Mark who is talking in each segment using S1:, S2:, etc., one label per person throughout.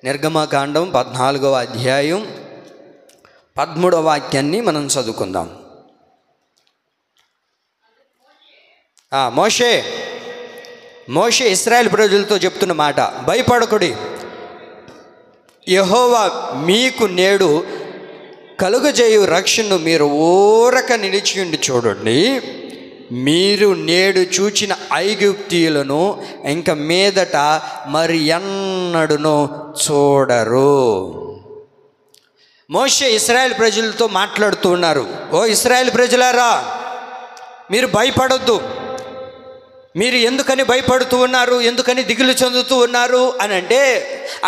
S1: నిర్గమకాండం 14వ అధ్యాయం 13వ వాక్యాన్ని మనం చదువుకుందాం. మోషే ఇశ్రాయేలు ప్రజలతో చెప్తున్న మాట, భయపడకుడి, యెహోవా మీకు నేడు కలుగజేయు రక్షణను మీరు ఊరక నిలిచియుండి చూడండి. మీరు నేడు చూచిన ఐగుప్తీయులను ఇంక మీదట మరి ఎన్నడూను చూడరు. మోషే ఇశ్రాయేలు ప్రజలతో మాట్లాడుతూ ఉన్నారు. ఓ ఇశ్రాయేలు ప్రజలారా, మీరు భయపడొద్దు. మీరు ఎందుకని భయపడుతూ ఉన్నారు, ఎందుకని దిగులు చెందుతూ ఉన్నారు అని అంటే,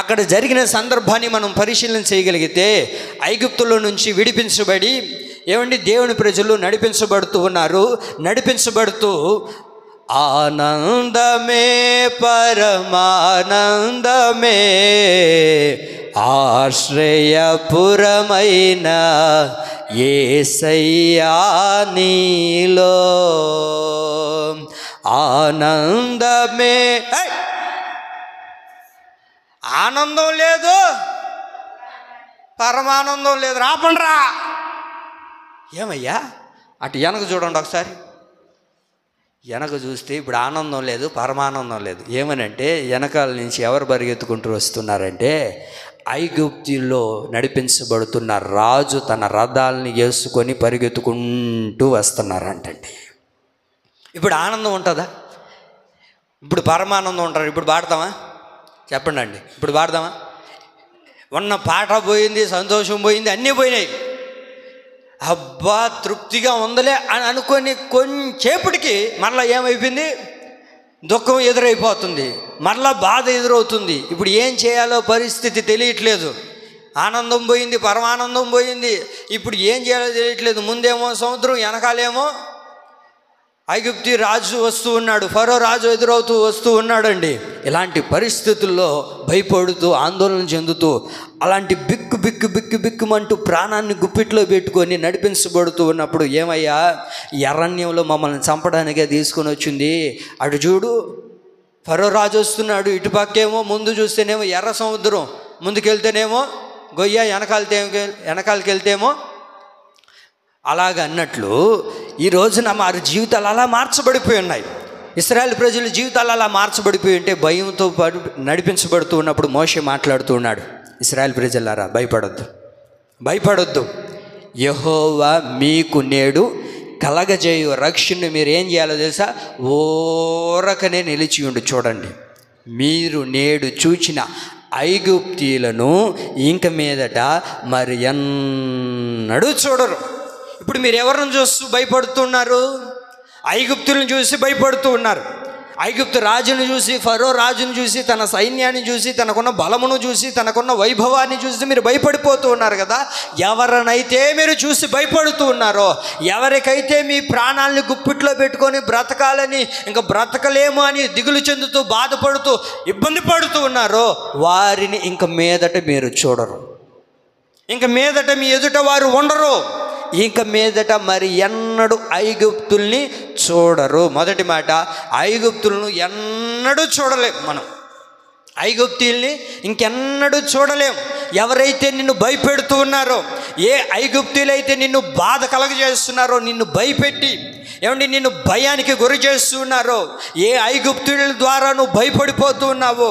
S1: అక్కడ జరిగిన సందర్భాన్ని మనం పరిశీలన చేయగలిగితే, ఐగుప్తులో నుంచి విడిపించబడి దేవుని ప్రజలు నడిపించబడుతూ ఉన్నారు. నడిపించబడుతూ ఆనందమే పరమానందమే ఆశ్రయపురమైన యేసయ్యా నీలో ఆనందమే. ఆనందం లేదు, పరమానందం లేదు. రాపండ్రా. ఏమయ్యా, అటు వెనక చూడండి ఒకసారి. వెనక చూస్తే ఇప్పుడు ఆనందం లేదు, పరమానందం లేదు. ఏమనంటే, వెనకాల నుంచి ఎవరు పరిగెత్తుకుంటూ వస్తున్నారంటే, ఐగుప్తుల్లో నడిపించబడుతున్న రాజు తన రథాలని వేసుకొని పరిగెత్తుకుంటూ వస్తున్నారంటండి. ఇప్పుడు ఆనందం ఉంటుందా? ఇప్పుడు పరమానందం ఉంటారు. ఇప్పుడు పాడతామా? చెప్పండి అండి, ఇప్పుడు పాడదామా? ఉన్న పాట పోయింది, సంతోషం పోయింది, అన్నీ పోయినాయి. అబ్బా తృప్తిగా ఉందలే అని అనుకొని కొంచెంసేపటికి మరలా ఏమైపోయింది? దుఃఖం ఎదురైపోతుంది, మరలా బాధ ఎదురవుతుంది. ఇప్పుడు ఏం చేయాలో పరిస్థితి తెలియట్లేదు. ఆనందం పోయింది, పరమానందం పోయింది. ఇప్పుడు ఏం చేయాలో తెలియట్లేదు. ముందేమో సముద్రం, వెనకాలేమో ఐగుప్తు రాజు వస్తూ ఉన్నాడు, ఫరో రాజు ఎదురవుతూ వస్తూ ఉన్నాడండి. ఇలాంటి పరిస్థితుల్లో భయపడుతూ ఆందోళన చెందుతూ అలాంటి బిక్కుమంటూ ప్రాణాన్ని గుప్పిట్లో పెట్టుకొని నడిపించబడుతూ ఉన్నప్పుడు, ఏమయ్యా, అరణ్యంలో మమ్మల్ని చంపడానికే తీసుకొని వచ్చింది. అటు చూడు, ఫరో రాజు వస్తున్నాడు. ఇటుపక్కేమో ముందు చూస్తేనేమో ఎర్ర సముద్రం, ముందుకెళ్తేనేమో గొయ్య, వెనకాలకి వెళ్తేమో అలాగ అన్నట్లు ఈ రోజున వారి జీవితాలు అలా మార్చబడిపోయి ఉన్నాయి. ఇశ్రాయేలు ప్రజల జీవితాలు అలా మార్చబడిపోయి ఉంటే భయంతో నడిపించబడుతూ ఉన్నప్పుడు మోషే మాట్లాడుతూ ఉన్నాడు, ఇశ్రాయేలు ప్రజలారా, భయపడొద్దు. యెహోవా మీకు నేడు కలగజేయు రక్షణను మీరు ఏం చేయాలో తెలుసా? ఊరకనే నిలిచి ఉండి చూడండి. మీరు నేడు చూచిన ఐగుప్తీయులను ఇంక మీదట మరి ఎన్నడూ చూడరు. ఇప్పుడు మీరు ఎవరిని చూస్తూ భయపడుతున్నారు? ఐగుప్తులను చూసి భయపడుతూ ఉన్నారు. ఐగుప్తు రాజును చూసి, ఫరో రాజును చూసి, తన సైన్యాన్ని చూసి, తనకున్న బలమును చూసి, తనకున్న వైభవాన్ని చూసి మీరు భయపడిపోతూ ఉన్నారు కదా. ఎవరినైతే మీరు చూసి భయపడుతూ ఉన్నారో, ఎవరికైతే మీ ప్రాణాలని గుప్పిట్లో పెట్టుకొని బ్రతకాలని, ఇంకా బ్రతకలేము అని దిగులు చెందుతూ బాధపడుతూ ఇబ్బంది పడుతూ ఉన్నారో, వారిని ఇంక మీదట మీరు చూడరు. ఇంక మీదట మీ ఎదుట వారు ఉండరు. ఇంక మీదట మరి ఎన్నడూ ఐగుప్తుల్ని చూడరు. మొదటి మాట, ఐగుప్తులను ఎన్నడూ చూడలేం. మనం ఐగుప్తీయుల్ని ఇంకెన్నడూ చూడలేం. ఎవరైతే నిన్ను భయపెడుతూ ఉన్నారో, ఏ ఐగుప్తీయులైతే నిన్ను బాధ కలగజేస్తున్నారో, నిన్ను భయపెట్టి నిన్ను భయానికి గురి చేస్తున్నారో, ఏ ఐగుప్తీయుల ద్వారా నువ్వు భయపడిపోతూ ఉన్నావో,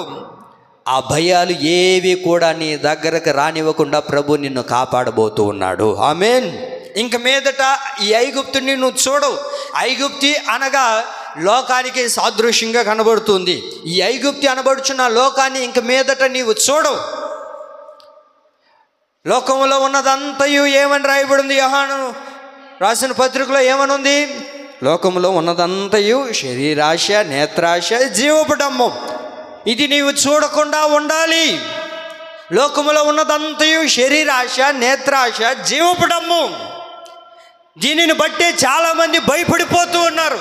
S1: ఆ భయాలు ఏవి కూడా నీ దగ్గరకు రానివ్వకుండా ప్రభు నిన్ను కాపాడబోతూ ఉన్నాడు. ఆమేన్. ఇంక మీదట ఈ ఐగుప్తుని నువ్వు చూడవు. ఐగుప్తి అనగా లోకానికి సాదృశ్యంగా కనబడుతుంది. ఈ ఐగుప్తి అనబడుచున్న లోకాన్ని ఇంక మీదట నీవు చూడవు. లోకంలో ఉన్నదంతయు ఏమని రాయబడింది? యోహాను రాసిన పత్రికలో ఏమనుంది? లోకంలో ఉన్నదంతయు శరీరాశ, నేత్రాశ, జీవపుడంబం. ఇది నీవు చూడకుండా ఉండాలి. లోకములో ఉన్నదంతయు శరీరాశ, నేత్రాశ, జీవపుడంబం. దీనిని బట్టే చాలామంది భయపడిపోతూ ఉన్నారు.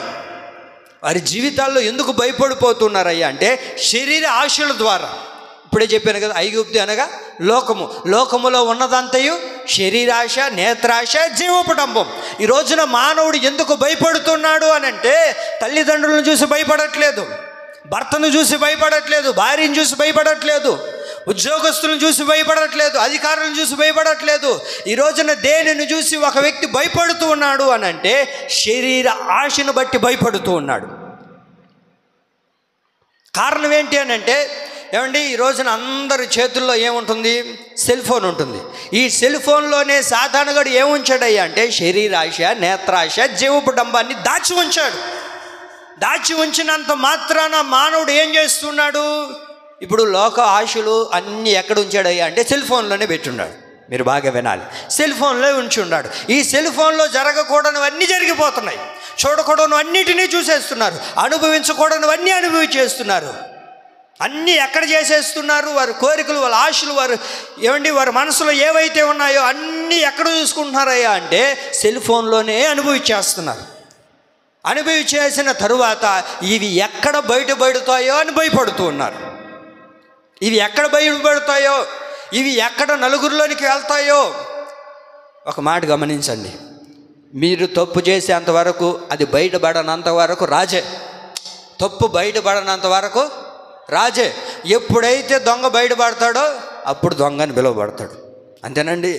S1: వారి జీవితాల్లో ఎందుకు భయపడిపోతున్నారయ్యా అంటే, శరీర ఆశల ద్వారా. ఇప్పుడే చెప్పాను కదా, ఐగుప్తు అనగా లోకములో ఉన్నదంతయు శరీరాశ, నేత్రాశ, జీవపుడంబం. ఈ రోజున మానవుడు ఎందుకు భయపడుతున్నాడు అని అంటే, తల్లిదండ్రులను చూసి భయపడట్లేదు, భర్తను చూసి భయపడట్లేదు, భార్యను చూసి భయపడట్లేదు, ఉద్యోగస్తులను చూసి భయపడట్లేదు, అధికారులను చూసి భయపడట్లేదు. ఈ రోజున దేనిని చూసి ఒక వ్యక్తి భయపడుతూ ఉన్నాడు అని అంటే శరీర ఆశను బట్టి భయపడుతూ ఉన్నాడు. కారణం ఏంటి అని అంటే, ఏమండి, ఈ రోజున అందరి చేతుల్లో ఏముంటుంది? సెల్ ఫోన్ ఉంటుంది. ఈ సెల్ ఫోన్లోనే సాతానుగాడు ఏముంచాడయ్యా అంటే శరీరాశ, నేత్రాశ, జీవపు డంబాన్ని దాచి ఉంచాడు. దాచి ఉంచినంత మాత్రాన మానవుడు ఏం చేస్తున్నాడు? ఇప్పుడు లోక ఆశలు అన్నీ ఎక్కడ ఉంచాడయ్యా అంటే సెల్ ఫోన్లోనే పెట్టున్నాడు. మీరు బాగా వినాలి, సెల్ ఫోన్లో ఉంచి ఉన్నాడు. ఈ సెల్ ఫోన్లో జరగకూడనివన్నీ జరిగిపోతున్నాయి. చూడకూడనివన్నిటినీ చూసేస్తున్నారు, అనుభవించకూడనివన్నీ అనుభవించేస్తున్నారు. అన్నీ ఎక్కడ చేసేస్తున్నారు? వారి కోరికలు, వాళ్ళ ఆశలు, వారి మనసులో ఏవైతే ఉన్నాయో అన్నీ ఎక్కడ చూసుకుంటున్నారయ్యా అంటే సెల్ ఫోన్లోనే అనుభవించేస్తున్నారు. అనుభవించేసిన తరువాత ఇవి ఎక్కడ బయటపడుతాయో అని భయపడుతూ ఉన్నారు. ఇవి ఎక్కడ బయటపడతాయో, ఇవి ఎక్కడ నలుగురిలోనికి వెళ్తాయో. ఒక మాట గమనించండి, మీరు తప్పు చేసేంత వరకు అది బయటపడనంత వరకు రాజే. తప్పు బయటపడనంత వరకు రాజే. ఎప్పుడైతే దొంగ బయటపడతాడో అప్పుడు దొంగని పిలువబడతాడు. అంతేనండి,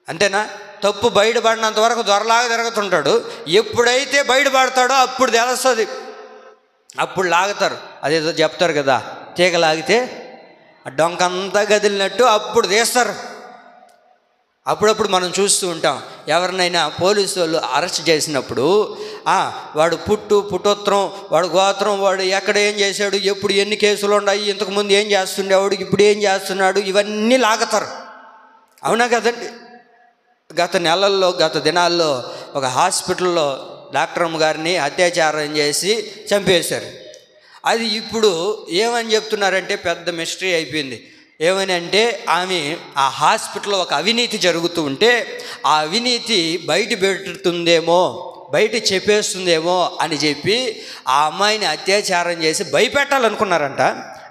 S1: అంతేనా? తప్పు బయటపడినంత వరకు దొరలాగా తిరుగుతుంటాడు. ఎప్పుడైతే బయటపడతాడో అప్పుడు తెలుస్తుంది, అప్పుడు లాగుతారు. అదేదో చెప్తారు కదా, తీగ లాగితే డొంకంతా గదిలినట్టు అప్పుడు తీస్తారు. అప్పుడప్పుడు మనం చూస్తూ ఉంటాం, ఎవరినైనా పోలీసు వాళ్ళు అరెస్ట్ చేసినప్పుడు వాడు పుట్టోత్తరం, వాడు గోత్రం, వాడు ఎక్కడ ఏం చేశాడు, ఎప్పుడు ఎన్ని కేసులు ఉన్నాయి, ఇంతకుముందు ఏం చేస్తుండేవాడు, ఇప్పుడు ఏం చేస్తున్నాడు, ఇవన్నీ లాగుతారు. అవునా కదండి? గత దినాల్లో ఒక హాస్పిటల్లో డాక్టర్ అమ్మ గారిని అత్యాచారం చేసి చంపేశారు. అది ఇప్పుడు ఏమని చెప్తున్నారంటే పెద్ద మిస్టరీ అయిపోయింది. ఏమని అంటే ఆమె ఆ హాస్పిటల్లో ఒక అవినీతి జరుగుతూ ఉంటే ఆ అవినీతి బయట పెడుతుందేమో, బయట చెప్పేస్తుందేమో అని చెప్పి ఆ అమ్మాయిని అత్యాచారం చేసి భయపెట్టాలనుకున్నారంట.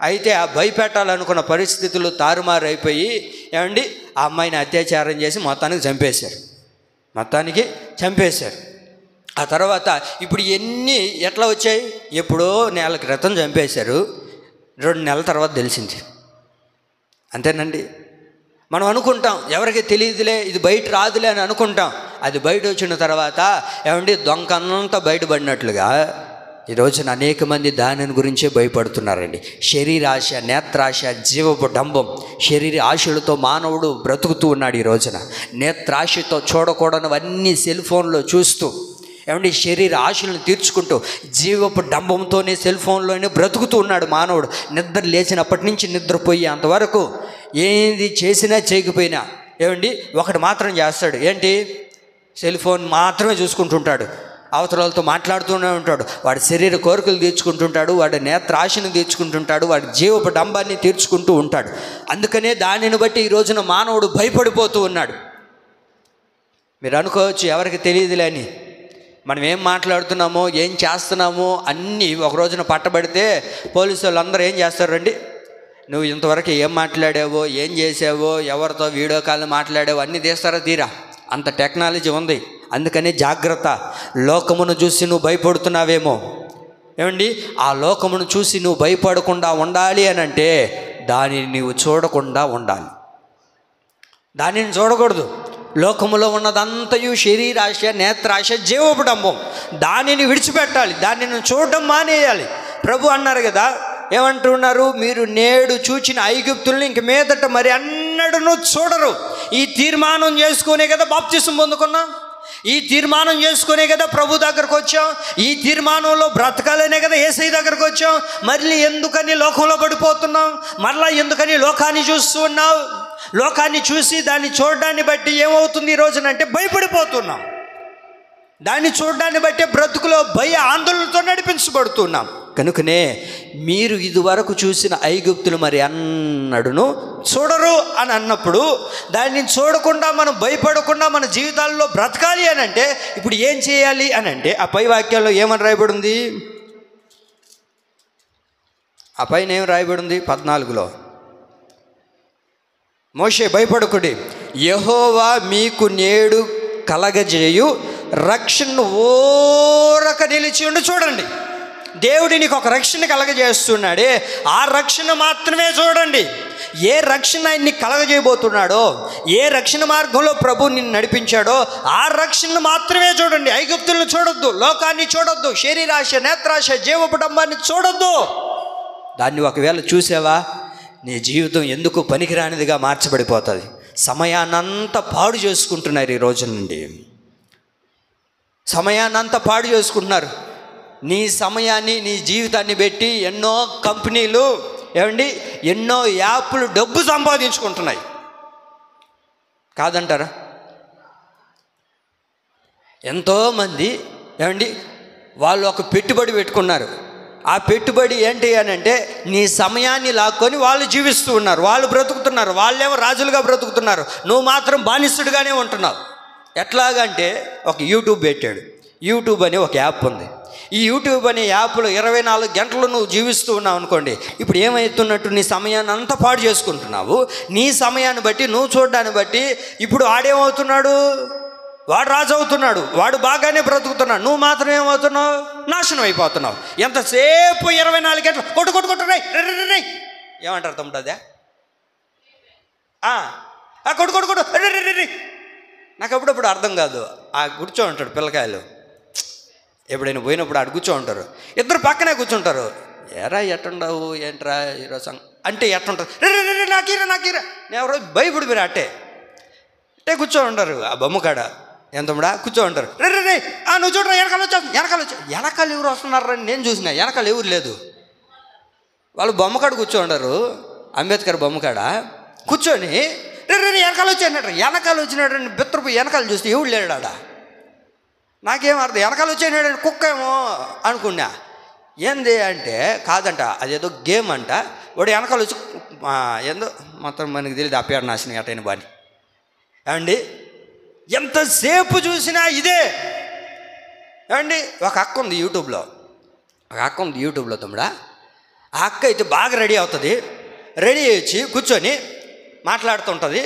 S1: అయితే ఆ భయపెట్టాలనుకున్న పరిస్థితులు తారుమారు అయిపోయి ఏమండి ఆ అమ్మాయిని అత్యాచారం చేసి మొత్తానికి చంపేశారు. ఆ తర్వాత ఇప్పుడు ఎట్లా వచ్చాయి? ఎప్పుడో నెల క్రితం చంపేశారు, 2 నెలల తర్వాత తెలిసింది. అంతేనండి. మనం అనుకుంటాం ఎవరికి తెలియదులే, ఇది బయట రాదులే అని అనుకుంటాం. అది బయట వచ్చిన తర్వాత ఏమండి దొంగంతా బయటపడినట్లుగా ఈ రోజున అనేక మంది దానిని గురించే భయపడుతున్నారండి. శరీరాశ, నేత్రాశ, జీవపు డంబం, శరీర ఆశలతో మానవుడు బ్రతుకుతూ ఉన్నాడు. ఈ రోజున నేత్రాశతో చూడకూడనివన్నీ సెల్ ఫోన్లో చూస్తూ ఏమండి శరీర ఆశలను తీర్చుకుంటూ జీవపు డంబంతోనే సెల్ ఫోన్లోనే బ్రతుకుతూ ఉన్నాడు మానవుడు. నిద్ర లేచినప్పటి నుంచి నిద్రపోయి అంతవరకు ఏది చేసినా చేయకపోయినా ఏమండి ఒకటి మాత్రం చేస్తాడు, ఏంటి? సెల్ ఫోన్ మాత్రమే చూసుకుంటుంటాడు. అవతలతో మాట్లాడుతూనే ఉంటాడు. వాడి శరీర కోరికలు తీర్చుకుంటుంటాడు, వాడి నేత్ర ఆశను తీర్చుకుంటుంటాడు, వాడి జీవపు డంబాన్ని తీర్చుకుంటూ ఉంటాడు. అందుకనే దానిని బట్టి ఈ రోజున మానవుడు భయపడిపోతూ ఉన్నాడు. మీరు అనుకోవచ్చు ఎవరికి తెలియదులే అని. మనం ఏం మాట్లాడుతున్నామో ఏం చేస్తున్నామో అన్నీ ఒక రోజున పట్టబడితే పోలీసు వాళ్ళు అందరూ ఏం చేస్తారండి? నువ్వు ఇంతవరకు ఏం మాట్లాడావో, ఏం చేసావో, ఎవరితో వీడియో కాల్ మాట్లాడావో అన్నీ తీస్తారా? తీరా. అంత టెక్నాలజీ ఉంది. అందుకని జాగ్రత్త. లోకమును చూసి నువ్వు భయపడుతున్నావేమో, ఏమండి ఆ లోకమును చూసి నువ్వు భయపడకుండా ఉండాలి అని అంటే దానిని నువ్వు చూడకుండా ఉండాలి. దానిని చూడకూడదు. లోకములో ఉన్నదంతయు శరీరాశ, నేత్రాశ, జీవపు డంబం, దానిని విడిచిపెట్టాలి. దానిని చూడడం మానేయాలి. ప్రభు అన్నారు కదా, ఏమంటున్నారు? మీరు నేడు చూచిన ఐగుప్తుల్ని ఇంక మీదట మరి అన్నడూ చూడరు. ఈ తీర్మానం చేసుకునే కదా బాప్తిసం పొందుకున్నాం. ఈ తీర్మానం చేసుకునే కదా ప్రభు దగ్గరకు వచ్చాం. ఈ తీర్మానంలో బ్రతకాలనే కదా యేసయ్య దగ్గరకు వచ్చాం. మళ్ళీ ఎందుకని లోకంలో పడిపోతున్నాం? మరలా ఎందుకని లోకాన్ని చూస్తూ ఉన్నావు? లోకాన్ని చూసి దాన్ని చూడడాన్ని బట్టి ఏమవుతుంది ఈ రోజునంటే భయపడిపోతున్నాం. దాన్ని చూడడాన్ని బట్టి బ్రతుకులో భయ ఆందోళనతో నడిపించబడుతున్నాం. కనుకనే మీరు ఇదివరకు చూసిన ఐగుప్తులు మరి అన్నడును చూడరు అని అన్నప్పుడు దాన్ని చూడకుండా మనం భయపడకుండా మన జీవితాల్లో బ్రతకాలి అని అంటే ఇప్పుడు ఏం చేయాలి అని అంటే ఆ పై వాక్యాల్లో ఏమని రాయబడి ఉంది? ఆ పైన ఏం రాయబడి ఉంది? 14లో మోషే భయపడకుడి, యెహోవా మీకు నేడు కలగజేయు రక్షణను ఓరక నిలిచి ఉండి చూడండి. దేవుడు నీకు ఒక రక్షణ కలగజేస్తున్నాడే, ఆ రక్షణ మాత్రమే చూడండి. ఏ రక్షణ ఆయన్ని కలగజేయబోతున్నాడో, ఏ రక్షణ మార్గంలో ప్రభు నిన్ను నడిపించాడో ఆ రక్షణను మాత్రమే చూడండి. ఐగుప్తులను చూడొద్దు, లోకాన్ని చూడొద్దు, శరీరాశ, నేత్రాశ, జీవపడంబాన్ని చూడొద్దు. దాన్ని ఒకవేళ చూసావా, నీ జీవితం ఎందుకు పనికిరానిదిగా మార్చబడిపోతుంది. సమయాన్నంతా పాడు చేసుకుంటున్నారు. ఈ రోజు నుండి సమయాన్నంతా పాడు చేసుకుంటున్నారు. నీ సమయాన్ని, నీ జీవితాన్ని పెట్టి ఎన్నో కంపెనీలు ఎన్నో యాప్లు డబ్బు సంపాదించుకుంటున్నాయి. కాదంటారా? ఎంతోమంది వాళ్ళు ఒక పెట్టుబడి పెట్టుకున్నారు. ఆ పెట్టుబడి ఏంటి అని అంటే నీ సమయాన్ని లాక్కొని వాళ్ళు జీవిస్తూ ఉన్నారు, వాళ్ళు బ్రతుకుతున్నారు. వాళ్ళేమో రాజులుగా బ్రతుకుతున్నారు, నువ్వు మాత్రం బానిసుడిగానే ఉంటున్నావు. ఎట్లాగంటే ఒక యూట్యూబ్ పెట్టాడు. యూట్యూబ్ అనే ఒక యాప్ ఉంది. ఈ యూట్యూబ్ అనే యాప్లో 24 గంటలు నువ్వు జీవిస్తూ ఉన్నావు అనుకోండి. ఇప్పుడు ఏమవుతున్నట్టు, నీ సమయాన్ని అంతా పాడు చేసుకుంటున్నావు. నీ సమయాన్ని బట్టి, నువ్వు చూడడాన్ని బట్టి ఇప్పుడు ఆడేమవుతున్నాడు, వాడు రాజు అవుతున్నాడు, వాడు బాగానే బ్రతుకుతున్నాడు, నువ్వు మాత్రం ఏమవుతున్నావు, నాశనం అయిపోతున్నావు. ఎంతసేపు 24 గంటలు కొట్టు కొట్టు కొట్టు రై ఏమంటారు తమ్ముడు అదే కొట్టు కొట్టు కొట్టు రే. నాకు అప్పుడప్పుడు అర్థం కాదు. కూర్చో ఉంటాడు పిల్లకాయలు, ఎప్పుడైనా పోయినప్పుడు ఆడు కూర్చో ఉంటారు, ఇద్దరు పక్కనే కూర్చుంటారు. ఎరా ఎట్టుండవు ఏంట్రా ఈరోజు అంటే ఎట్టుంటారు, రే నాకీరా నేను ఎవరో భయపడి మీరు అట్టే కూర్చో ఉంటారు. ఆ బొమ్మకాడ ఎంతముడా కూర్చో ఉంటారు. రే నువ్వు చూడరా వెనకాల ఎవరు వస్తున్నారని నేను చూసిన, వెనకాల ఎవరు లేదు. వాళ్ళు బొమ్మకాడ కూర్చో ఉంటారు, అంబేద్కర్ బొమ్మకాడ కూర్చొని రే వెనకాల వచ్చినాడు బిత్తరపు వెనకాల చూస్తే ఎవడు లేడా. నాకేం అర్థం, వెనకాల వచ్చేనాడు కుక్క ఏమో అనుకున్నా. ఏంది అంటే కాదంట, అదేదో గేమ్ అంట. వాడు వెనకాల వచ్చి ఏందో మొత్తం మనకి తెలియదు, ఆ పేరు నాశనం అటైన బాని. ఎంతసేపు చూసినా ఇదే. ఒక అక్క ఉంది యూట్యూబ్లో తమ్ముడా. ఆ అక్క అయితే బాగా రెడీ అవుతుంది. రెడీ అయ్యి కూర్చొని మాట్లాడుతుంటుంది,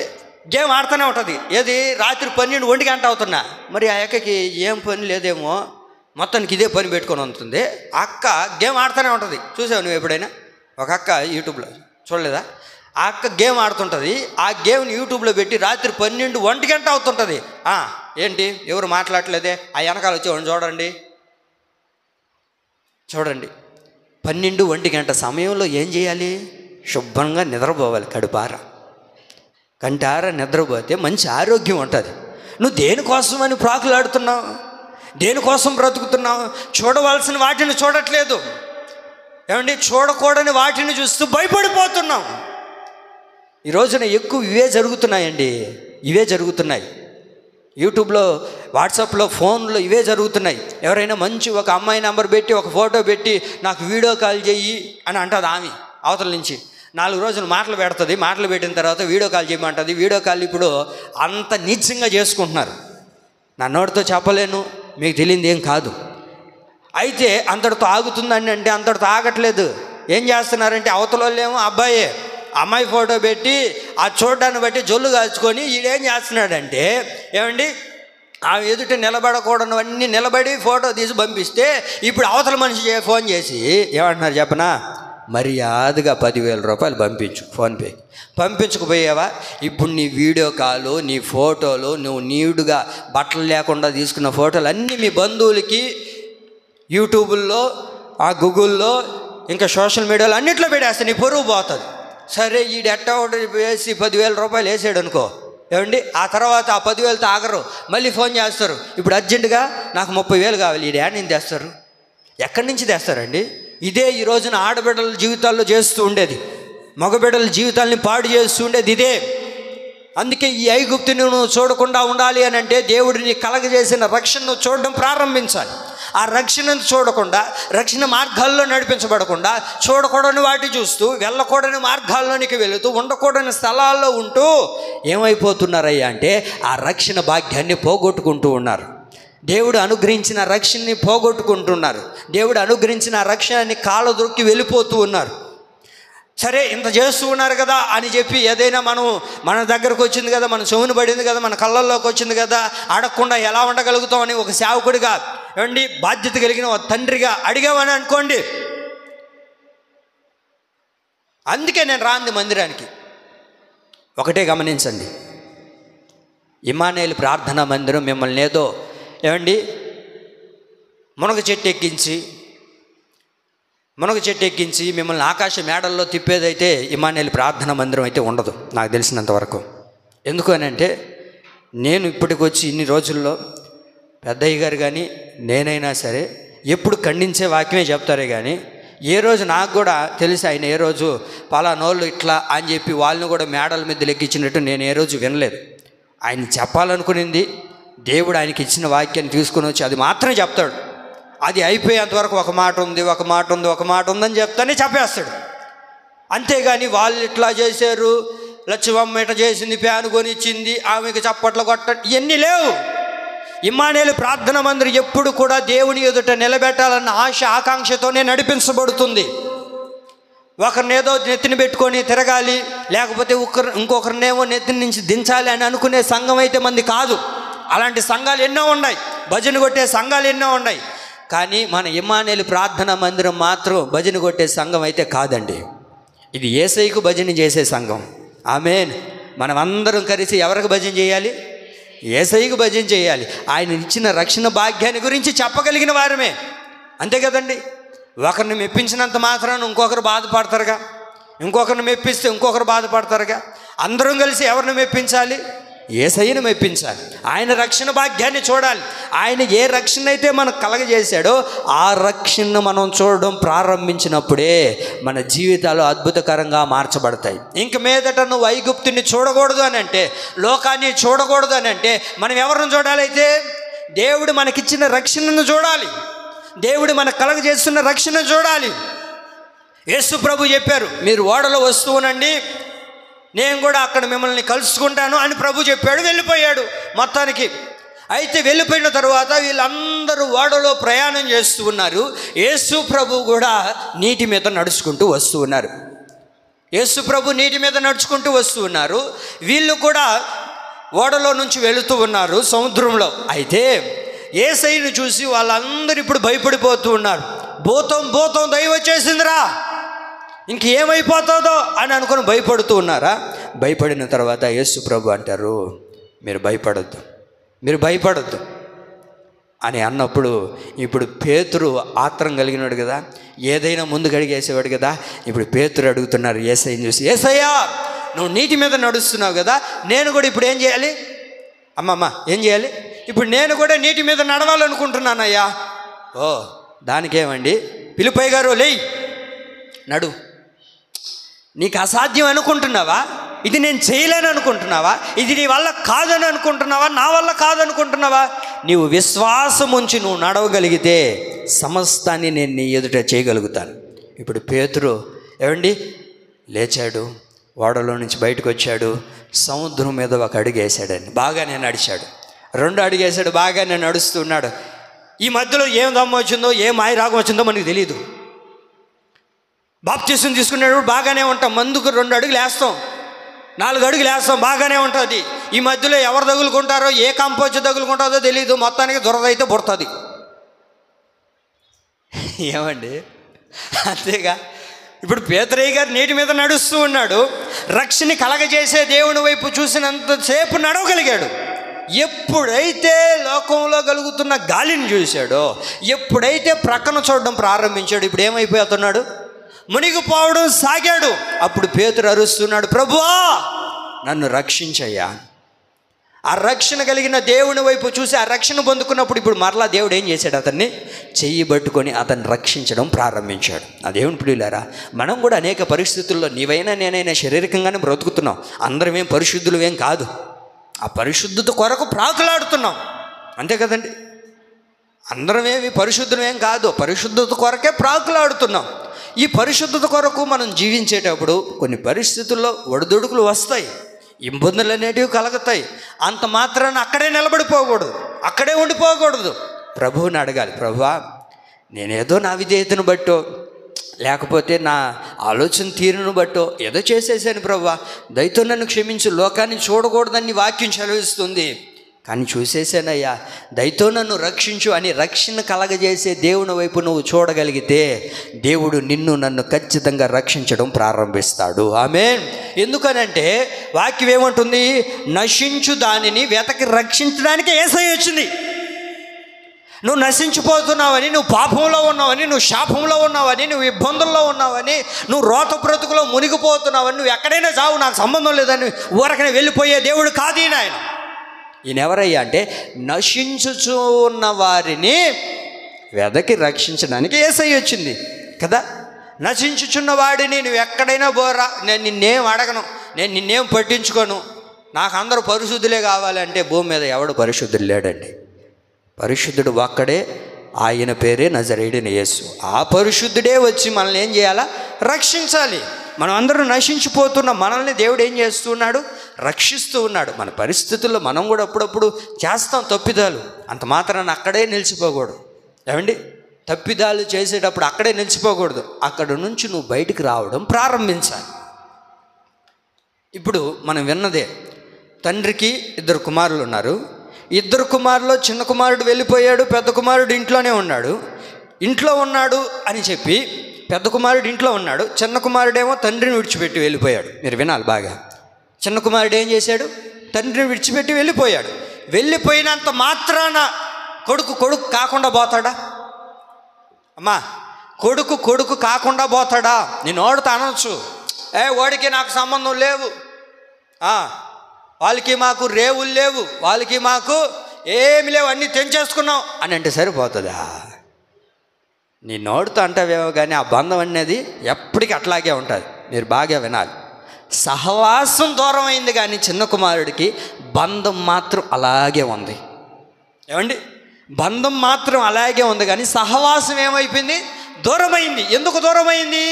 S1: గేమ్ ఆడుతూనే ఉంటుంది. ఏది రాత్రి 12 గంట అవుతున్నా. మరి ఆ అక్కకి ఏం పని లేదేమో, మొత్తానికి ఇదే పని పెట్టుకొని ఉంటుంది. ఆ అక్క గేమ్ ఆడుతూనే ఉంటుంది. చూసావు నువ్వు ఎప్పుడైనా? ఒక అక్క యూట్యూబ్లో చూడలేదా? ఆ అక్క గేమ్ ఆడుతుంటుంది. ఆ గేమ్ని యూట్యూబ్లో పెట్టి రాత్రి 12 గంట అవుతుంటుంది. ఏంటి ఎవరు మాట్లాడలేదే, ఆ వెనకాల వచ్చి చూడండి 12 గంట సమయంలో ఏం చేయాలి? శుభ్రంగా నిద్రపోవాలి. కంటార నిద్రపోతే మంచి ఆరోగ్యం ఉంటుంది. నువ్వు దేనికోసమని ప్రాకులాడుతున్నావు, దేనికోసం బ్రతుకుతున్నావు? చూడవలసిన వాటిని చూడట్లేదు. చూడకూడని వాటిని చూస్తూ భయపడిపోతున్నాం. ఈ రోజున ఎక్కువ ఇవే జరుగుతున్నాయి. యూట్యూబ్లో, వాట్సాప్లో, ఫోన్లో ఇవే జరుగుతున్నాయి. ఎవరైనా మంచి ఒక అమ్మాయి నెంబర్ పెట్టి ఒక ఫోటో పెట్టి నాకు వీడియో కాల్ చెయ్యి అని అంటుంది. ఆమె అవతల నుంచి 4 రోజులు మాటలు పెడుతుంది. మాటలు పెట్టిన తర్వాత వీడియో కాల్ చేయమంటుంది. వీడియో కాల్ ఇప్పుడు అంత నీచంగా చేసుకుంటున్నారు. నా నోటితో చెప్పలేను, మీకు తెలియదు ఏం కాదు. అయితే అంతటితో ఆగుతుందండి అంటే అంతటితో ఆగట్లేదు. ఏం చేస్తున్నారంటే అవతల వాళ్ళేమో అమ్మాయి ఫోటో పెట్టి ఆ చూడడాన్ని బట్టి జొల్లు కాల్చుకొని ఈడేం చేస్తున్నాడంటే ఆ ఎదుట నిలబడకూడనివన్నీ నిలబడి ఫోటో తీసి పంపిస్తే ఇప్పుడు అవతల మనిషి ఫోన్ చేసి ఏమంటున్నారు చెప్పనా, మర్యాదగా 10,000 రూపాయలు పంపించు ఫోన్పే. పంపించకపోయావా? ఇప్పుడు నీ వీడియో కాలు, నీ ఫోటోలు, నువ్వు నీడుగా బట్టలు లేకుండా తీసుకున్న ఫోటోలు అన్నీ మీ బంధువులకి యూట్యూబుల్లో, ఆ గూగుల్లో, ఇంకా సోషల్ మీడియాలో అన్నిట్లో పెట్టేస్తా, నీ పొరుగు పోతుంది. సరే ఈడు ఎట్టా ఒకటి వేసి 10,000 రూపాయలు వేసాడు అనుకో, ఆ తర్వాత ఆ 10,000తో ఆగరు, మళ్ళీ ఫోన్ చేస్తారు. ఇప్పుడు అర్జెంటుగా నాకు 30,000 కావాలి. ఈడు యాడ్ నుంచి తెస్తారు, ఎక్కడి నుంచి తెస్తారండి? ఇదే ఈ రోజున ఆడబిడ్డల జీవితాల్లో చేస్తూ ఉండేది, మగబిడ్డల జీవితాలని పాడు చేస్తూ ఉండేది ఇదే. అందుకే ఈ ఐగుప్తుని నువ్వు చూడకుండా ఉండాలి అని అంటే దేవుడిని కలగజేసిన రక్షణను చూడడం ప్రారంభించాలి. ఆ రక్షణను చూడకుండా, రక్షణ మార్గాల్లో నడిపించబడకుండా, చూడకూడని వాటి చూస్తూ, వెళ్ళకూడని మార్గాల్లోనికి వెళుతూ, ఉండకూడని స్థలాల్లో ఉంటూ ఏమైపోతున్నారయ్యా అంటే ఆ రక్షణ భాగ్యాన్ని పోగొట్టుకుంటూ ఉన్నారు. దేవుడు అనుగ్రహించిన రక్షణని పోగొట్టుకుంటున్నారు. దేవుడు అనుగ్రహించిన రక్షణని కాళ్ళదొక్కి వెళ్ళిపోతూ ఉన్నారు. సరే ఇంత చేస్తూ ఉన్నారు కదా అని చెప్పి ఏదైనా మన దగ్గరకు వచ్చింది కదా, మన చెవును పడింది కదా, మన కళ్ళల్లోకి వచ్చింది కదా, అడగకుండా ఎలా ఉండగలుగుతామని ఒక సేవకుడిగా బాధ్యత కలిగిన ఒక తండ్రిగా అడిగామని అనుకోండి. అందుకే నేను రాంది మందిరానికి. ఒకటే గమనించండి, ఇమ్మానుయేలు ప్రార్థనా మందిరం మిమ్మల్ని ఏదో ఏమండి మునగ చెట్టు ఎక్కించి మిమ్మల్ని ఆకాశ మేడల్లో తిప్పేదైతే ఇమ్మానుయేలు ప్రార్థనా మందిరం అయితే ఉండదు నాకు తెలిసినంతవరకు. ఎందుకు అని అంటే, నేను ఇప్పటికొచ్చి ఇన్ని రోజుల్లో పెద్దయ్య గారు కానీ నేనైనా సరే ఎప్పుడు ఖండించే వాక్యమే చెప్తారే కానీ ఏ రోజు నాకు కూడా తెలిసి ఆయన ఏ రోజు పలానోళ్ళు ఇట్లా అని చెప్పి వాళ్ళని కూడా మేడల మీద లెక్కించినట్టు నేను ఏ రోజు వినలేదు. ఆయన చెప్పాలనుకునింది దేవుడు ఆయనకి ఇచ్చిన వాక్యాన్ని తీసుకుని వచ్చి అది మాత్రమే చెప్తాడు. అది అయిపోయేంతవరకు ఒక మాట ఉందని చెప్తానే చెప్పేస్తాడు. అంతేగాని వాళ్ళు ఇట్లా చేశారు, లక్ష్మమ్మ ఇట్లా చేసింది, ప్యాను కొనిచ్చింది, ఆమెకి చప్పట్లు కొట్ట, ఇవన్నీ లేవు. ఇమ్మానుయేలు ప్రార్థన మందిరం ఎప్పుడు కూడా దేవుని ఎదుట నిలబెట్టాలన్న ఆశ ఆకాంక్షతోనే నడిపించబడుతుంది. ఒకరినేదో నెత్తిని పెట్టుకొని తిరగాలి, లేకపోతే ఇంకొకరినేమో నెత్తిని నుంచి దించాలి అని అనుకునే సంఘం అయితే మంది కాదు. అలాంటి సంఘాలు ఎన్నో ఉన్నాయి, భజన కొట్టే సంఘాలు ఎన్నో ఉన్నాయి. కానీ మన ఇమ్మానుయేలు ప్రార్థన మందిరం మాత్రం భజన కొట్టే సంఘం అయితే కాదండి. ఇది యేసయ్యకు భజన చేసే సంఘం. ఆమేన్. మనం అందరం కలిసి ఎవరికి భజన చేయాలి? యేసయ్యకు భజన చేయాలి. ఆయన ఇచ్చిన రక్షణ భాగ్యాన్ని గురించి చెప్పగలిగిన వారమే, అంతే కదండి. ఒకరిని మెప్పించినంత మాత్రాన ఇంకొకరు బాధపడతారుగా, ఇంకొకరిని మెప్పిస్తే ఇంకొకరు బాధపడతారుగా. అందరం కలిసి ఎవరిని మెప్పించాలి? యేసయ్యను మెప్పించాలి. ఆయన రక్షణ భాగ్యాన్ని చూడాలి. ఆయన ఏ రక్షణ అయితే మనకు కలగజేశాడో ఆ రక్షణను మనం చూడడం ప్రారంభించినప్పుడే మన జీవితాలు అద్భుతకరంగా మార్చబడతాయి. ఇంక మీదట నువ్వు ఐగుప్తుని చూడకూడదు అని అంటే, లోకాన్ని చూడకూడదు అని అంటే మనం ఎవరిని చూడాలైతే? దేవుడు మనకిచ్చిన రక్షణను చూడాలి, దేవుడు మనకు కలగజేస్తున్న రక్షణ చూడాలి. యేసు ప్రభు చెప్పారు, మీరు ఓడలో వస్తూ ఉండండి, నేను కూడా అక్కడ మిమ్మల్ని కలుసుకుంటాను అని ప్రభు చెప్పాడు. వెళ్ళిపోయాడు మొత్తానికి. అయితే వెళ్ళిపోయిన తర్వాత వీళ్ళందరూ ఓడలో ప్రయాణం చేస్తూ ఉన్నారు. యేసు ప్రభు కూడా నీటి మీద నడుచుకుంటూ వస్తూ ఉన్నారు. వీళ్ళు కూడా ఓడలో నుంచి వెళుతూ ఉన్నారు సముద్రంలో. అయితే యేసయ్యను చూసి వాళ్ళందరూ ఇప్పుడు భయపడిపోతూ ఉన్నారు. భూతం దయ వచ్చేసిందిరా, ఇంకేమైపోతుందో అని అనుకుని భయపడుతూ ఉన్నారా? భయపడిన తర్వాత యేసు ప్రభు అంటారు, మీరు భయపడొద్దు అని అన్నప్పుడు, ఇప్పుడు పేతురు ఆత్రం కలిగినాడు కదా, ఏదైనా ముందు కడిగేసేవాడు కదా. ఇప్పుడు పేతురు అడుగుతున్నారు యేసయ్యని చూసి, యేసయ్యా నువ్వు నీటి మీద నడుస్తున్నావు కదా, నేను కూడా ఇప్పుడు ఏం చేయాలి? అమ్మమ్మ ఏం చేయాలి? ఇప్పుడు నేను కూడా నీటి మీద నడవాలనుకుంటున్నానయ్యా. ఓ దానికేమండి, పిలుపయ్య గారు లేయ్ నడు. నీకు అసాధ్యం అనుకుంటున్నావా? ఇది నేను చేయలేను అనుకుంటున్నావా? ఇది నీ వల్ల కాదని అనుకుంటున్నావా? నా వల్ల కాదనుకుంటున్నావా? నీవు విశ్వాసం ఉంచి నువ్వు నడవగలిగితే సమస్తాన్ని నేను నీ ఎదుట చేయగలుగుతాను. ఇప్పుడు పేతురు ఏమండి లేచాడు, ఓడలో నుంచి బయటకు వచ్చాడు, సముద్రం మీద ఒక అడుగు వేసాడండి. బాగానే నడిచాడు. 2 అడుగేసాడు, బాగానే నడుస్తున్నాడు. ఈ మధ్యలో ఏం దమ్మ వచ్చిందో, ఏ మాయరాగం వచ్చిందో మనకు తెలియదు. బాప్తిసం తీసుకునేటప్పుడు బాగానే ఉంటాం, మందుకు 2 అడుగులు వేస్తాం, 4 అడుగులు వేస్తాం, బాగానే ఉంటుంది. ఈ మధ్యలో ఎవరు తగులుకుంటారో, ఏ కంపొచ్చి తగులుకుంటుందో తెలియదు, మొత్తానికి దురద అయితే పుడుతుంది. ఏమండి అంతేగా. ఇప్పుడు పేతురయ్య గారు నీటి మీద నడుస్తూ ఉన్నాడు. రక్షణ కలగజేసే దేవుని వైపు చూసినంతసేపు నడవగలిగాడు. ఎప్పుడైతే లోకంలో కలుగుతున్న గాలిని చూశాడో, ఎప్పుడైతే ప్రక్కన చూడడం ప్రారంభించాడు, ఇప్పుడు ఏమైపోతున్నాడు? మునిగిపోవడం సాగాడు. అప్పుడు పేతురు అరుస్తున్నాడు, ప్రభువా నన్ను రక్షించయ్యా. ఆ రక్షణ కలిగిన దేవుని వైపు చూసి ఆ రక్షణ పొందుకున్నప్పుడు ఇప్పుడు మరలా దేవుడు ఏం చేశాడు? అతన్ని చెయ్యి పట్టుకొని అతన్ని రక్షించడం ప్రారంభించాడు. ఆ దేవుని ప్రియులారా, మనం కూడా అనేక పరిస్థితుల్లో నీవైనా నేనైనా శారీరకంగానే బ్రతుకుతున్నాం. అందరమేం పరిశుద్ధులమేం కాదు. ఆ పరిశుద్ధత కొరకు ప్రాకులాడుతున్నాం, అంతే కదండి. అందరమేమి పరిశుద్ధులమేం కాదు, పరిశుద్ధత కొరకే ప్రాకులాడుతున్నాం. ఈ పరిశుద్ధత కొరకు మనం జీవించేటప్పుడు కొన్ని పరిస్థితుల్లో ఒడిదుడుకులు వస్తాయి, ఇబ్బందులు అనేటివి కలుగుతాయి. అంత మాత్రాన అక్కడే నిలబడిపోకూడదు, అక్కడే ఉండిపోకూడదు. ప్రభువుని అడగాలి, ప్రభువా నేనేదో నా విధేయతను బట్టో, లేకపోతే నా ఆలోచన తీరును బట్టో ఏదో చేసేసాను ప్రభువా, దయతో నన్ను క్షమించు, లోకాన్ని చూడకూడదని వాక్యం సెలవిస్తుంది. కానీ చూసేసానయ్యా, దయతో నన్ను రక్షించు అని రక్షణ కలగజేసే దేవుని వైపు నువ్వు చూడగలిగితే దేవుడు నిన్ను నన్ను ఖచ్చితంగా రక్షించడం ప్రారంభిస్తాడు. ఆమేన్. ఎందుకనంటే వాక్యం ఏమంటుంది? నశించు దానిని వెతకి రక్షించడానికి యేసయ్య వచ్చింది. నువ్వు నశించిపోతున్నావని, నువ్వు పాపంలో ఉన్నావని, నువ్వు శాపంలో ఉన్నావని, నువ్వు ఇబ్బందుల్లో ఉన్నావని, నువ్వు రోత బ్రతుకులో మునిగిపోతున్నావని, నువ్వు ఎక్కడైనా చావు, నాకు సంబంధం లేదని ఊరకనే వెళ్ళిపోయే దేవుడు కాదు ఈయన. ఈయన ఎవరయ్యా అంటే నశించుచూ ఉన్న వారిని వెదకి రక్షించడానికి యేసయ్య వచ్చింది కదా. నశించుచున్న వాడిని నువ్వు ఎక్కడైనా పోరా, నేను నిన్నేం అడగను, నేను నిన్నేం పట్టించుకోను, నాకు అందరూ పరిశుద్ధులే కావాలంటే భూమి మీద ఎవడు పరిశుద్ధుడు లేడండి. పరిశుద్ధుడు ఒక్కడే, ఆయన పేరే నజరేయుడైన యేసు. ఆ పరిశుద్ధుడే వచ్చి మనల్ని ఏం చేయాలా? రక్షించాలి. మనం అందరూ నశించిపోతున్న మనల్ని దేవుడు ఏం చేస్తున్నాడు? రక్షిస్తూ ఉన్నాడు. మన పరిస్థితుల్లో మనం కూడా అప్పుడప్పుడు చేస్తాం తప్పిదాలు, అంత మాత్రాన అక్కడే నిలిచిపోకూడదు. ఏమండి, తప్పిదాలు చేసేటప్పుడు అక్కడే నిలిచిపోకూడదు. అక్కడ నుంచి నువ్వు బయటికి రావడం ప్రారంభించాలి. ఇప్పుడు మనం విన్నదే, తండ్రికి 2 కుమారులు ఉన్నారు. 2 కుమారుల్లో చిన్న కుమారుడు వెళ్ళిపోయాడు, పెద్ద కుమారుడు ఇంట్లోనే ఉన్నాడు. ఇంట్లో ఉన్నాడు అని చెప్పి పెద్ద కుమారుడు ఇంట్లో ఉన్నాడు, చిన్న కుమారుడేమో తండ్రిని విడిచిపెట్టి వెళ్ళిపోయాడు. మీరు వినాలి బాగా. చిన్న కుమారుడు ఏం చేశాడు? తండ్రిని విడిచిపెట్టి వెళ్ళిపోయాడు. వెళ్ళిపోయినంత మాత్రాన కొడుకు కాకుండా పోతాడా? అమ్మా, కొడుకు కాకుండా పోతాడా? నేను ఓడితే అనొచ్చు, ఓడికి నాకు సంబంధం లేవు, వాళ్ళకి మాకు రేవులు లేవు, వాళ్ళకి మాకు ఏమి లేవు, అన్నీ తెంచేసుకున్నాం అని అంటే సరిపోతుందా? నీ నోడుతో అంటావేమో కానీ ఆ బంధం అనేది ఎప్పటికీ అట్లాగే ఉంటుంది. మీరు బాగా వినాలి. సహవాసం దూరం అయింది కానీ చిన్న కుమారుడికి బంధం మాత్రం అలాగే ఉంది. ఏమండి, బంధం మాత్రం అలాగే ఉంది కానీ సహవాసం ఏమైపోయింది? దూరమైంది. ఎందుకు దూరమైంది?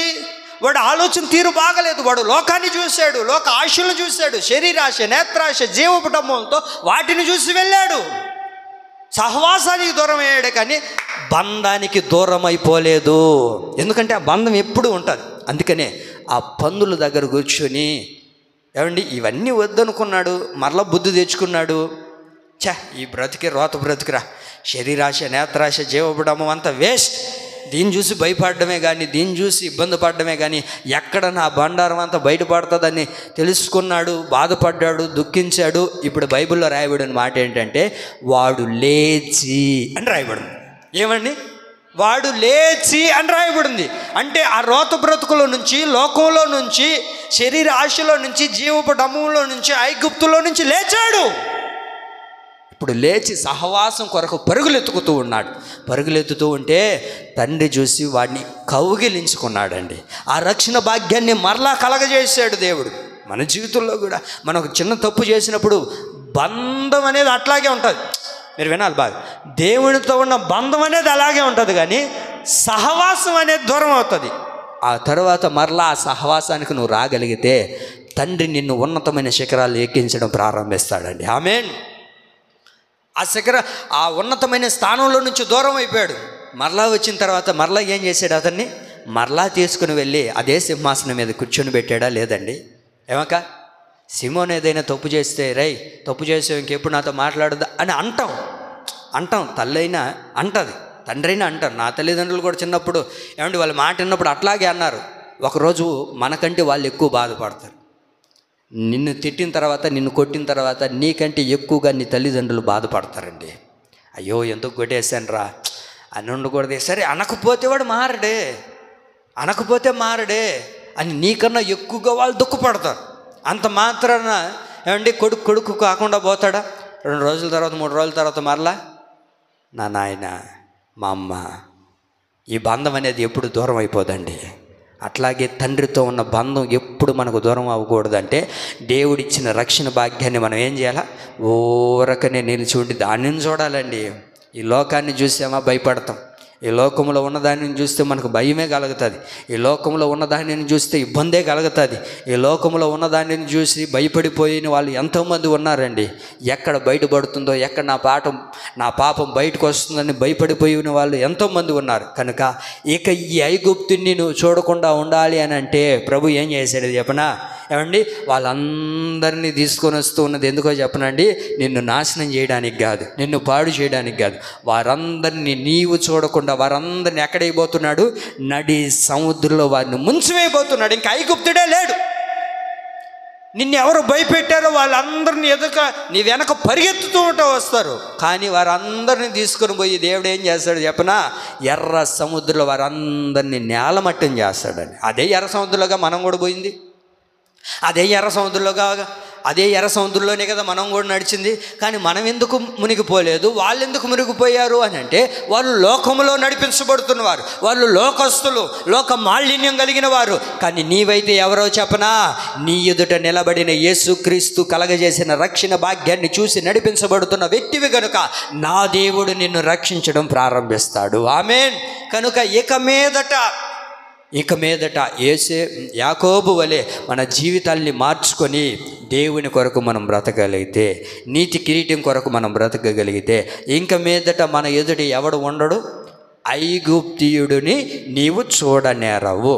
S1: వాడు ఆలోచన తీరు బాగలేదు. వాడు లోకాన్ని చూశాడు, లోక ఆశలను చూశాడు, శరీరాశ, నేత్రాశ, జీవపుటంతో వాటిని చూసి వెళ్ళాడు. సహవాసానికి దూరం అయ్యాడు కానీ బంధానికి దూరం అయిపోలేదు. ఎందుకంటే ఆ బంధం ఎప్పుడు ఉంటుంది. అందుకనే ఆ పందుల దగ్గర కూర్చొని, ఏమండి ఇవన్నీ వద్దనుకున్నాడు, మరలా బుద్ధి తెచ్చుకున్నాడు. ఈ బ్రతికే రోత బ్రతికిరా, శరీరాశ, నేత్రాశ, జీవపుటం అంతా వేస్ట్. దీన్ని చూసి భయపడమే కానీ, దీన్ని చూసి ఇబ్బంది పడడమే కానీ ఎక్కడ నా బండారం అంతా బయటపడుతుందని తెలుసుకున్నాడు, బాధపడ్డాడు, దుఃఖించాడు. ఇప్పుడు బైబిల్లో రాయబడిన మాట ఏంటంటే వాడు లేచి అని రాయబడింది. ఏమండి, వాడు లేచి అని రాయబడింది. అంటే ఆ రోత బ్రతుకులో నుంచి, లోకంలో నుంచి, శరీర ఆశలో నుంచి, జీవపు డమ్ములో నుంచి, ఐగుప్తులో నుంచి లేచాడు. ఇప్పుడు లేచి సహవాసం కొరకు పరుగులెత్తుకుతూ ఉన్నాడు. పరుగులెత్తుతూ ఉంటే తండ్రి చూసి వాడిని కౌగిలించుకున్నాడండి. ఆ రక్షణ భాగ్యాన్ని మరలా కలగజేశాడు దేవుడు. మన జీవితంలో కూడా మనం ఒక చిన్న తప్పు చేసినప్పుడు బంధం అనేది అట్లాగే ఉంటుంది. మీరు వినాలి బాగా. దేవునితో ఉన్న బంధం అనేది అలాగే ఉంటుంది కానీ సహవాసం అనేది దూరం అవుతుంది. ఆ తర్వాత మరలా ఆ సహవాసానికి నువ్వు రాగలిగితే తండ్రి నిన్ను ఉన్నతమైన శిఖరాలు ఎక్కించడం ప్రారంభిస్తాడండి. ఆమేన్. ఆ ఉన్నతమైన స్థానంలో నుంచి దూరం అయిపోయాడు. మరలా వచ్చిన తర్వాత మరలా ఏం చేశాడు? అతన్ని మరలా తీసుకుని వెళ్ళి అదే సింహాసనం మీద కూర్చొని పెట్టాడా? లేదండి. ఏమక్క, సిమోన్ ఏదైనా తప్పు చేస్తే, తప్పు చేసావు, ఇంకెప్పుడు నాతో మాట్లాడదా అని అంటాం. తల్లైనా అంటుంది, తండ్రి అయినా అంటారు. నా తల్లిదండ్రులు కూడా చిన్నప్పుడు ఏమంటే వాళ్ళు మాట విన్నప్పుడు అట్లాగే అన్నారు. ఒకరోజు మనకంటే వాళ్ళు ఎక్కువ బాధపడతారు. నిన్ను తిట్టిన తర్వాత, నిన్ను కొట్టిన తర్వాత నీకంటే ఎక్కువగా నీ తల్లిదండ్రులు బాధపడతారండి. అయ్యో ఎందుకు కొట్టేశాను రా అని ఉండకూడదు. సరే అనకపోతే వాడు మారడే అని నీకన్నా ఎక్కువగా వాళ్ళు దుఃఖపడతారు. అంత మాత్రాన ఏమండి కొడుకు కాకుండా పోతాడా? 2 రోజుల తర్వాత, 3 రోజుల తర్వాత మరలా నా నాయన, మా అమ్మ, ఈ బంధం అనేది ఎప్పుడు దూరం అయిపోదండి. అట్లాగే తండ్రితో ఉన్న బంధం ఎప్పుడు మనకు దూరం అవ్వకూడదంటే దేవుడిచ్చిన రక్షణ భాగ్యాన్ని మనం ఏం చేయాలా? ఊరకనే నిలిచి ఉండి దానిని చూడాలండి. ఈ లోకాన్ని చూసామా భయపడతాం, ఈ లోకంలో ఉన్నదానిని చూస్తే మనకు భయమే కలుగుతుంది. ఈ లోకంలో ఉన్నదానిని చూస్తే ఇబ్బందే కలుగుతుంది. ఈ లోకంలో ఉన్నదానిని చూసి భయపడిపోయిన వాళ్ళు ఎంతోమంది ఉన్నారండి. ఎక్కడ బయటపడుతుందో, ఎక్కడ నా పాపం బయటకు వస్తుందని భయపడిపోయిన వాళ్ళు ఎంతోమంది ఉన్నారు. కనుక ఇక ఈ ఐగుప్తుని నువ్వు చూడకుండా ఉండాలి అని అంటే ప్రభు ఏం చేశాడు చెప్పనా? ఏమండి, వాళ్ళందరినీ తీసుకొని వస్తూ ఉన్నది ఎందుకో చెప్పనండి, నిన్ను నాశనం చేయడానికి కాదు, నిన్ను పాడు చేయడానికి కాదు. వారందరినీ నీవు చూడకుండా వారందరినీ ఎక్కడైపోతున్నాడు? నడి సముద్రంలో వారిని ముంచివేయబోతున్నాడు. ఇంకా ఐగుప్తుడే లేడు. నిన్ను ఎవరు భయపెట్టారో వాళ్ళందరినీ నీ వెనక పరిగెత్తుతూ ఉంటూ వస్తారు. కానీ వారందరినీ తీసుకొని పోయి దేవుడు ఏం చేస్తాడు చెప్పనా? ఎర్ర సముద్రంలో వారందరినీ నేలమట్టం చేస్తాడని. అదే ఎర్ర సముద్రంలోగా మనం కూడా పోయింది. అదే ఎర్ర సముద్రంలోనే కదా మనం కూడా నడిచింది. కానీ మనం ఎందుకు మునిగిపోలేదు? వాళ్ళు ఎందుకు మునిగిపోయారు అని అంటే వాళ్ళు లోకంలో నడిపించబడుతున్నవారు, వాళ్ళు లోకస్తులు, లోక మాలిన్యం కలిగిన వారు. కానీ నీవైతే ఎవరో చెప్పనా? నీ ఎదుట నిలబడిన యేసుక్రీస్తు కలగజేసిన రక్షణ భాగ్యాన్ని చూసి నడిపించబడుతున్న వ్యక్తివి కనుక నా దేవుడు నిన్ను రక్షించడం ప్రారంభిస్తాడు. ఆమేన్. కనుక ఇక మీదట యాకోబు వలె మన జీవితాల్ని మార్చుకొని దేవుని కొరకు మనం బ్రతకగలిగితే, నీతి కిరీటం కొరకు మనం బ్రతకగలిగితే, ఇంక మీదట మన ఎదుట ఎవడు ఉండడు? ఐగుప్తీయుడిని నీవు చూడనేరవు.